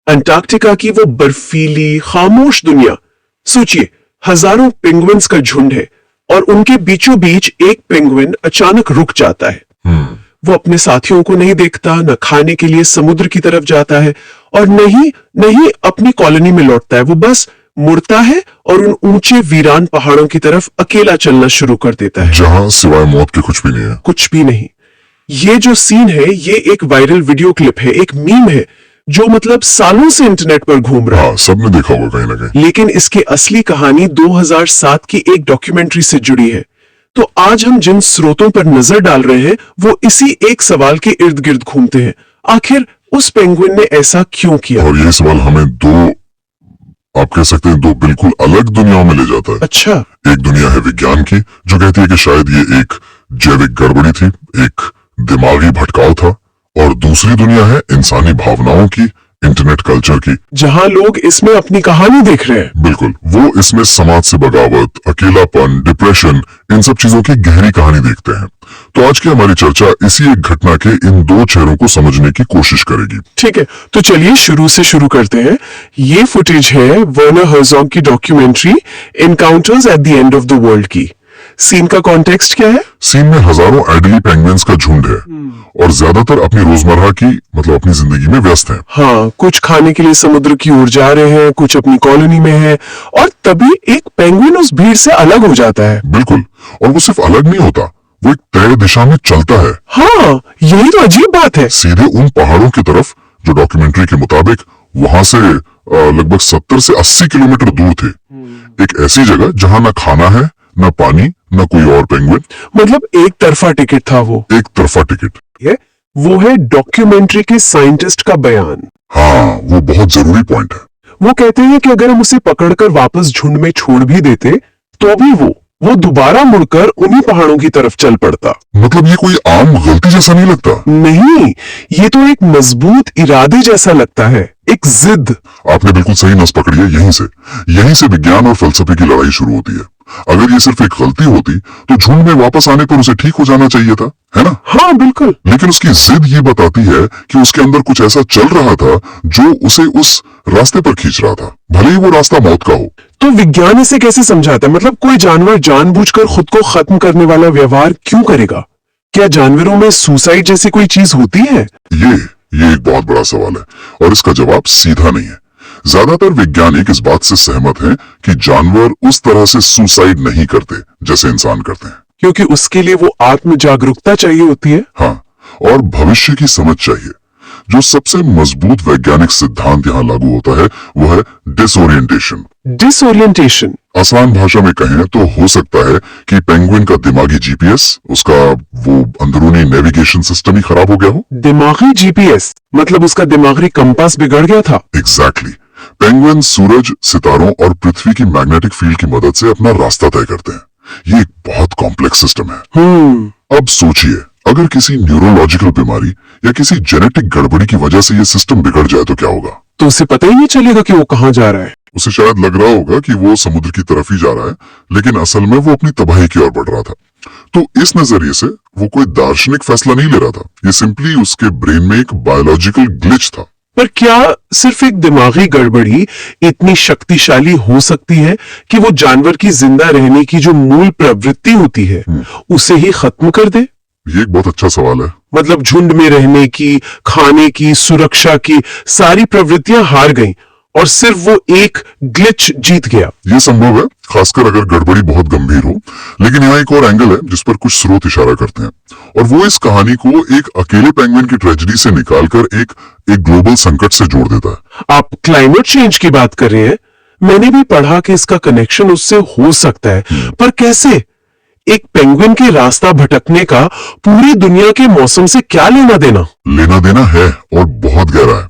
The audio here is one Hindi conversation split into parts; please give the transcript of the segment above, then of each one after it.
अंटार्कटिका की वो बर्फीली खामोश दुनिया। सोचिए, हजारों पेंगुइन्स का झुंड है और उनके बीचों बीच एक पेंगुइन अचानक रुक जाता है। वो अपने साथियों को नहीं देखता, न खाने के लिए समुद्र की तरफ जाता है और नहीं अपनी कॉलोनी में लौटता है। वो बस मुड़ता है और उन ऊंचे वीरान पहाड़ों की तरफ अकेला चलना शुरू कर देता है, जहां सिवाय मौत के कुछ भी नहीं है। कुछ भी नहीं। ये जो सीन है, ये एक वायरल वीडियो क्लिप है, एक मीम है जो मतलब सालों से इंटरनेट पर घूम रहा है। हाँ, सबने देखा होगा कहीं ना कहीं। लेकिन इसकी असली कहानी 2007 की एक डॉक्यूमेंट्री से जुड़ी है। तो आज हम जिन स्रोतों पर नजर डाल रहे हैं वो इसी एक सवाल के इर्द गिर्द घूमते हैं। आखिर उस पेंगुइन ने ऐसा क्यों किया? और ये सवाल हमें आप कह सकते हैं दो बिल्कुल अलग दुनियाओं में ले जाता है। अच्छा। एक दुनिया है विज्ञान की, जो कहती है कि शायद ये एक जैविक गड़बड़ी थी, एक दिमागी भटकाव था, और दूसरी दुनिया है इंसानी भावनाओं की, इंटरनेट कल्चर की, जहां लोग इसमें अपनी कहानी देख रहे हैं। बिल्कुल, वो इसमें समाज से बगावत, अकेलापन, डिप्रेशन, इन सब चीजों की गहरी कहानी देखते हैं। तो आज की हमारी चर्चा इसी एक घटना के इन दो चेहरों को समझने की कोशिश करेगी। ठीक है, तो चलिए शुरू से शुरू करते हैं। ये फुटेज है वर्नर हर्ज़ॉग की documentary encounters at the end of the world की। सीन का कॉन्टेक्स्ट क्या है? सीन में हजारों एडली पेंगुइन्स का झुंड है और ज्यादातर अपनी रोजमर्रा की अपनी जिंदगी में व्यस्त हैं। हाँ, कुछ खाने के लिए समुद्र की ओर जा रहे हैं, कुछ अपनी कॉलोनी में हैं, और तभी एक पेंगुइन उस भीड़ से अलग हो जाता है। बिल्कुल, और वो सिर्फ अलग नहीं होता, वो एक तय दिशा में चलता है। हाँ, यही तो अजीब बात है। सीधे उन पहाड़ों की तरफ जो डॉक्यूमेंट्री के मुताबिक वहां से लगभग 70 से 80 किलोमीटर दूर थे। एक ऐसी जगह जहां ना खाना है, न पानी, न कोई और पेंगुइन। मतलब एक तरफा टिकट था वो। एक तरफा टिकट। वो है डॉक्यूमेंट्री के साइंटिस्ट का बयान। हाँ, वो बहुत जरूरी पॉइंट है। वो कहते हैं कि अगर हम उसे पकड़कर वापस झुंड में छोड़ भी देते तो भी वो दोबारा मुड़कर उन्हीं पहाड़ों की तरफ चल पड़ता। मतलब ये कोई आम गलती जैसा नहीं लगता। नहीं, ये तो एक मजबूत इरादे जैसा लगता है, एक जिद। आपने बिल्कुल सही नस पकड़ी है। यहीं से विज्ञान और फलसफे की लड़ाई शुरू होती है। अगर ये सिर्फ एक गलती होती तो झुंड में वापस आने पर उसे ठीक हो जाना चाहिए था, है ना? हाँ, बिल्कुल। लेकिन उसकी जिद ये बताती है कि उसके अंदर कुछ ऐसा चल रहा था जो उसे उस रास्ते पर खींच रहा था, भले ही वो रास्ता मौत का हो। तो विज्ञान इसे कैसे समझाता है? मतलब कोई जानवर जानबूझकर खुद को खत्म करने वाला व्यवहार क्यों करेगा? क्या जानवरों में सुसाइड जैसी कोई चीज होती है? ये एक बहुत बड़ा सवाल है और इसका जवाब सीधा नहीं है। ज्यादातर वैज्ञानिक इस बात से सहमत हैं कि जानवर उस तरह से सुसाइड नहीं करते जैसे इंसान करते हैं, क्योंकि उसके लिए वो आत्म जागरूकता चाहिए होती है। हाँ, और भविष्य की समझ चाहिए। जो सबसे मजबूत वैज्ञानिक सिद्धांत यहाँ लागू होता है वो है डिसोरिएंटेशन। डिसोरिएंटेशन आसान भाषा में कहें तो हो सकता है कि पेंगुइन का दिमागी जीपीएस, उसका वो अंदरूनी नेविगेशन सिस्टम ही खराब हो गया हो। दिमागी जीपीएस मतलब उसका दिमागी कंपास बिगड़ गया था। एग्जैक्टली। पेंगुइन सूरज, सितारों और पृथ्वी की मैग्नेटिक फील्ड की मदद से अपना रास्ता तय करते हैं। ये एक बहुत कॉम्प्लेक्स सिस्टम है। अब सोचिए, अगर किसी न्यूरोलॉजिकल बीमारी या किसी जेनेटिक गड़बड़ी की वजह से ये सिस्टम बिगड़ जाए तो क्या होगा? तो उसे पता ही नहीं चलेगा कि वो कहाँ जा रहा है। उसे शायद लग रहा होगा कि वो समुद्र की तरफ ही जा रहा है, लेकिन असल में वो अपनी तबाही की ओर बढ़ रहा था। तो इस नजरिए से वो कोई दार्शनिक फैसला नहीं ले रहा था, ये सिंपली उसके ब्रेन में एक बायोलॉजिकल ग्लिच था। पर क्या सिर्फ एक दिमागी गड़बड़ी इतनी शक्तिशाली हो सकती है कि वो जानवर की जिंदा रहने की जो मूल प्रवृत्ति होती है उसे ही खत्म कर दे? ये एक बहुत अच्छा सवाल है। मतलब झुंड में रहने की, खाने की, सुरक्षा की सारी प्रवृत्तियां हार गईं और सिर्फ वो एक ग्लिच जीत गया। ये संभव है, खासकर अगर गड़बड़ी बहुत गंभीर हो। लेकिन यहाँ एक और एंगल है जिस पर कुछ स्रोत इशारा करते हैं, और वो इस कहानी को एक अकेले पेंगुइन की ट्रेजेडी से निकालकर एक ग्लोबल संकट से जोड़ देता है। आप क्लाइमेट चेंज की बात कर रहे हैं। मैंने भी पढ़ा कि इसका कनेक्शन उससे हो सकता है, पर कैसे? एक पेंगुइन के रास्ता भटकने का पूरी दुनिया के मौसम से क्या लेना देना? लेना देना है और बहुत गहरा है।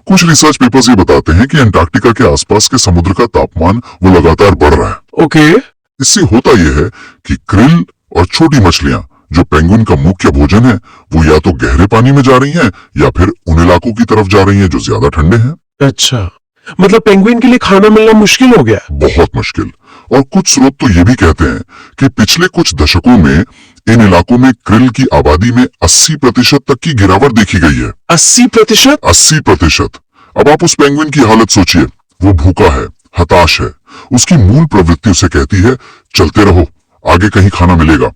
कुछ रिसर्च पेपर्स ये बताते हैं कि अंटार्कटिका के आसपास के समुद्र का तापमान वो लगातार बढ़ रहा है। ओके। इससे होता यह है कि क्रिल और छोटी मछलियां जो पेंगुइन का मुख्य भोजन है वो या तो गहरे पानी में जा रही हैं या फिर उन इलाकों की तरफ जा रही हैं जो ज्यादा ठंडे हैं। अच्छा, मतलब पेंगुइन के लिए खाना मिलना मुश्किल हो गया? बहुत मुश्किल। और कुछ स्रोत तो ये भी कहते हैं कि पिछले कुछ दशकों में इन इलाकों में क्रिल की आबादी में 80% तक की गिरावट देखी गई है। 80%? 80%। अब आप उस पेंगुइन की हालत सोचिए, वो भूखा है, हताश है, उसकी मूल प्रवृत्ति उसे कहती है चलते रहो, आगे कहीं खाना मिलेगा।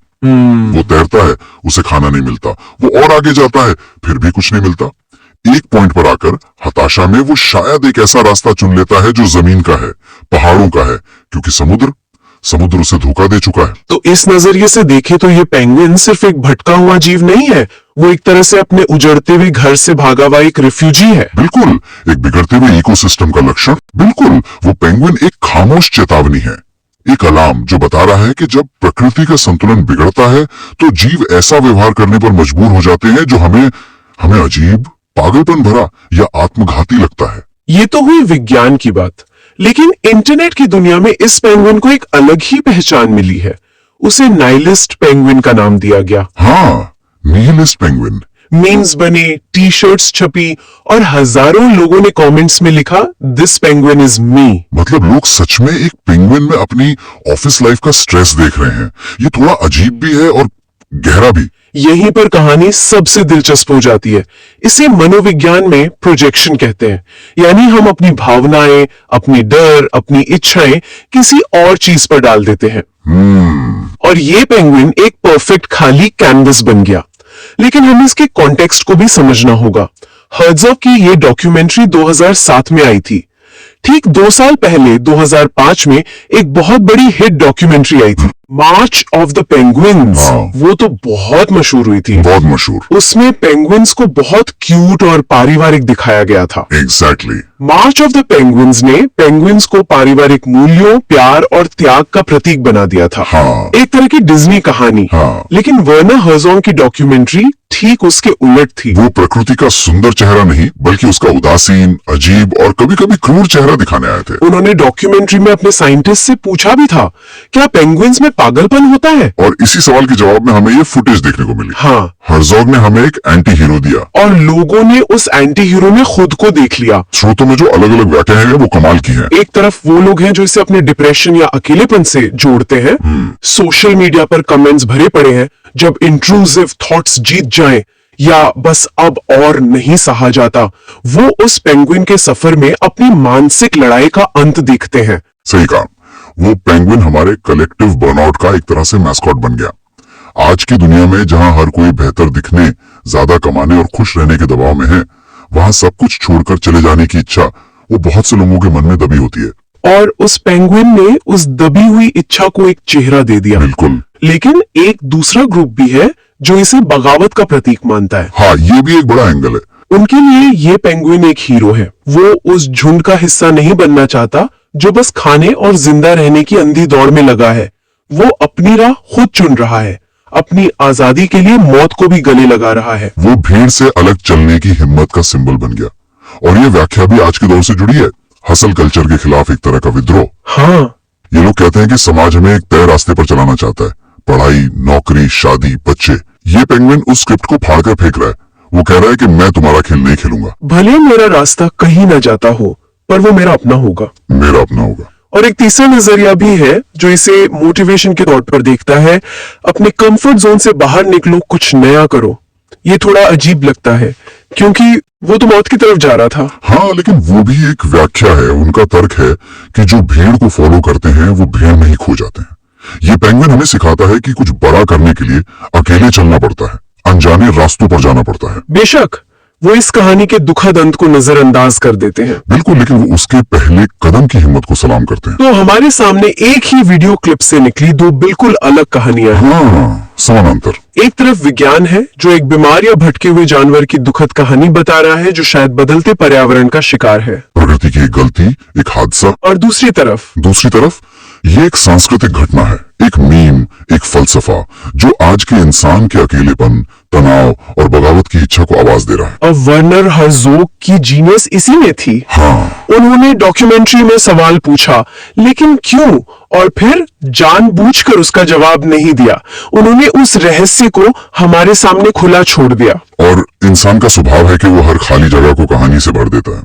वो तैरता है, उसे खाना नहीं मिलता, वो और आगे जाता है, फिर भी कुछ नहीं मिलता। एक पॉइंट पर आकर हताशा में वो शायद एक ऐसा रास्ता चुन लेता है जो जमीन का है, पहाड़ों का है, क्योंकि समुद्र उसे धोखा दे चुका है। तो इस नजरिए से देखें तो ये पेंगुइन सिर्फ एक भटका हुआ जीव नहीं है, वो एक तरह से अपने उजड़ते हुए घर से भागा हुआ एक रिफ्यूजी है। बिल्कुल, एक बिगड़ते हुए इकोसिस्टम का लक्षण। बिल्कुल, वो पेंगुइन एक खामोश चेतावनी है, एक अलार्म जो बता रहा है कि जब प्रकृति का संतुलन बिगड़ता है तो जीव ऐसा व्यवहार करने पर मजबूर हो जाते हैं जो हमें अजीब, पागलपन भरा या आत्मघाती लगता है। ये तो हुई विज्ञान की बात, लेकिन इंटरनेट की दुनिया में इस पेंगुइन को एक अलग ही पहचान मिली है। उसे नाइलिस्ट पेंगुइन का नाम दिया गया। हाँ, निहिलिस्ट पेंगुइन। मीम्स बने, टी शर्ट्स छपी और हजारों लोगों ने कमेंट्स में लिखा दिस पेंगुइन इज मी। मतलब लोग सच में एक पेंगुइन में अपनी ऑफिस लाइफ का स्ट्रेस देख रहे हैं। ये थोड़ा अजीब भी है और गहरा भी। यहीं पर कहानी सबसे दिलचस्प हो जाती है। इसे मनोविज्ञान में प्रोजेक्शन कहते हैं, यानी हम अपनी भावनाएं, अपनी डर, अपनी इच्छाएं किसी और चीज पर डाल देते हैं। और ये पेंगुइन एक परफेक्ट खाली कैनवस बन गया। लेकिन हमें इसके कॉन्टेक्स्ट को भी समझना होगा। हर्ज़ोग की ये डॉक्यूमेंट्री 2007 में आई थी। ठीक 2 साल पहले 2005 में एक बहुत बड़ी हिट डॉक्यूमेंट्री आई थी, मार्च ऑफ द पेंगुइन्स। वो तो बहुत मशहूर हुई थी। बहुत मशहूर। उसमें पेंगुइन्स को बहुत क्यूट और पारिवारिक दिखाया गया था। Exactly. March of the penguins ने पेंगुइन्स को पारिवारिक मूल्यों, प्यार और त्याग का प्रतीक बना दिया था। एक तरह की डिज्नी कहानी। लेकिन वर्नर हर्ज़ोग की डॉक्यूमेंट्री ठीक उसके उलट थी। वो प्रकृति का सुंदर चेहरा नहीं, बल्कि उसका उदासीन, अजीब और कभी-कभी क्रूर चेहरा दिखाने आए थे। उन्होंने डॉक्यूमेंट्री में अपने साइंटिस्ट से पूछा भी था, क्या पेंगुइन्स में पागलपन होता है? और इसी सवाल के जवाब में हमें ये फुटेज देखने को मिली। हाँ, हर्ज़ोग ने हमें एक एंटी हीरो दिया और लोगों ने उस एंटी हीरो में खुद को देख लिया। स्रोतों में जो अलग-अलग व्याख्याएं हैं वो कमाल की हैं। एक तरफ वो लोग हैं जो इसे अपने डिप्रेशन या अकेलेपन से जोड़ते हैं। सोशल मीडिया पर कमेंट्स भरे पड़े हैं, जब इंट्रूसिव थॉट्स जीत जाएं या बस अब और नहीं सहा जाता, वो उस पेंगुइन के सफर में अपनी मानसिक लड़ाई का अंत देखते हैं। सही कहा, वो पेंगुइन हमारे कलेक्टिव बर्नआउट का एक तरह से मैस्कॉट बन गया। आज की दुनिया में जहां हर कोई बेहतर दिखने, ज्यादा कमाने और खुश रहने के दबाव में है, वहां सब कुछ छोड़कर चले जाने की इच्छा वो बहुत से लोगों के मन में दबी होती है। और उस पेंगुइन ने उस दबी हुई इच्छा को एक चेहरा दे दिया। बिल्कुल। लेकिन एक दूसरा ग्रुप भी है जो इसे बगावत का प्रतीक मानता है। हाँ, ये भी एक बड़ा एंगल है। उनके लिए ये पेंगुइन एक हीरो है। वो उस झुंड का हिस्सा नहीं बनना चाहता जो बस खाने और जिंदा रहने की अंधी दौड़ में लगा है। वो अपनी राह खुद चुन रहा है, अपनी आजादी के लिए मौत को भी गले लगा रहा है। वो भीड़ से अलग चलने की हिम्मत का सिंबल बन गया। और ये व्याख्या भी आज के दौर से जुड़ी है, हसल कल्चर के खिलाफ एक तरह का विद्रोह। हाँ, ये लोग कहते हैं कि समाज हमें एक तय रास्ते पर चलाना चाहता है, पढ़ाई, नौकरी, शादी, बच्चे। ये पेंगुइन उस स्क्रिप्ट को फाड़कर फेंक रहा है। वो कह रहा है कि मैं तुम्हारा खेल नहीं खेलूंगा। भले मेरा रास्ता कहीं ना जाता हो, पर वो मेरा अपना होगा। मेरा अपना होगा। और एक तीसरा नजरिया भी है जो इसे मोटिवेशन के तौर पर देखता है। अपने कंफर्ट जोन से बाहर निकलो, कुछ नया करो। ये थोड़ा अजीब लगता है क्योंकि वो तो मौत की तरफ जा रहा था। हाँ, लेकिन वो भी एक व्याख्या है। उनका तर्क है कि जो भीड़ को फॉलो करते हैं वो भीड़ में ही खो जाते हैं। ये पेंगुइन हमें सिखाता है कि कुछ बड़ा करने के लिए अकेले चलना पड़ता है, अनजाने रास्तों पर जाना पड़ता है। बेशक वो इस कहानी के दुखद अंत को नजरअंदाज कर देते हैं। बिल्कुल, लेकिन वो उसके पहले कदम की हिम्मत को सलाम करते हैं। तो हमारे सामने एक ही वीडियो क्लिप से निकली दो बिल्कुल अलग कहानियां हैं। हाँ, समानांतर। एक तरफ विज्ञान है जो एक बीमार या भटके हुए जानवर की दुखद कहानी बता रहा है जो शायद बदलते पर्यावरण का शिकार है, प्रकृति की एक गलती, एक हादसा। और दूसरी तरफ ये एक सांस्कृतिक घटना है, एक मीम, एक फलसफा जो आज के इंसान के अकेलेपन, तनाव और बगावत की इच्छा को आवाज दे रहा है। और वर्नर हर्ज़ोग की जीनियस इसी में थी। हाँ, उन्होंने डॉक्यूमेंट्री में सवाल पूछा, लेकिन क्यों? और फिर जानबूझकर उसका जवाब नहीं दिया। उन्होंने उस रहस्य को हमारे सामने खुला छोड़ दिया। और इंसान का स्वभाव है कि वो हर खाली जगह को कहानी से भर देता है।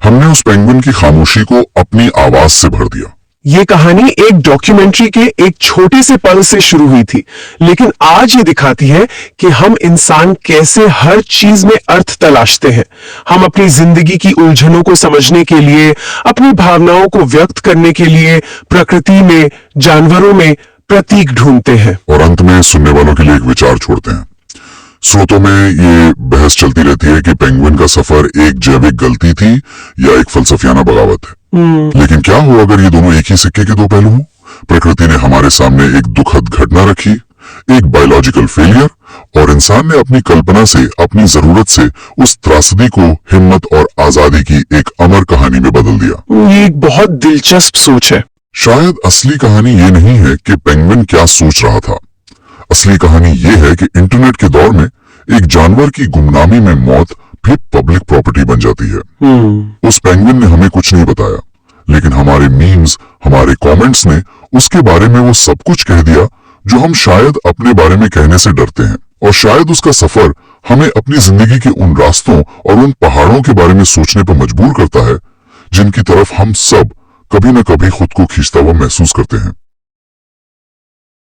हमने उस पेंगुइन की खामोशी को अपनी आवाज से भर दिया। ये कहानी एक डॉक्यूमेंट्री के एक छोटे से पल से शुरू हुई थी, लेकिन आज ये दिखाती है कि हम इंसान कैसे हर चीज में अर्थ तलाशते हैं। हम अपनी जिंदगी की उलझनों को समझने के लिए, अपनी भावनाओं को व्यक्त करने के लिए प्रकृति में, जानवरों में प्रतीक ढूंढते हैं। और अंत में सुनने वालों के लिए एक विचार छोड़ते हैं। स्रोतों में ये बहस चलती रहती है कि पेंगुइन का सफर एक जैविक गलती थी या एक फलसफियाना बगावत है। लेकिन क्या हो अगर ये दोनों एक ही सिक्के के दो पहलू हों? प्रकृति ने हमारे सामने एक दुखद घटना रखी, एक बायोलॉजिकल फेलियर, और इंसान ने अपनी कल्पना से, अपनी जरूरत से उस त्रासदी को हिम्मत और आजादी की एक अमर कहानी में बदल दिया। ये एक बहुत दिलचस्प सोच है। शायद असली कहानी ये नहीं है कि पेंगुइन क्या सोच रहा था। असली कहानी ये है कि इंटरनेट के दौर में एक जानवर की गुमनामी में मौत भी पब्लिक प्रॉपर्टी बन जाती है। उस पेंगुइन ने हमें कुछ नहीं बताया, लेकिन हमारे मीम्स, हमारे कमेंट्स ने उसके बारे में वो सब कुछ कह दिया जो हम शायद अपने बारे में कहने से डरते हैं। और शायद उसका सफर हमें अपनी जिंदगी के उन रास्तों और उन पहाड़ों के बारे में सोचने पर मजबूर करता है जिनकी तरफ हम सब कभी न कभी खुद को खींचता हुआ महसूस करते हैं।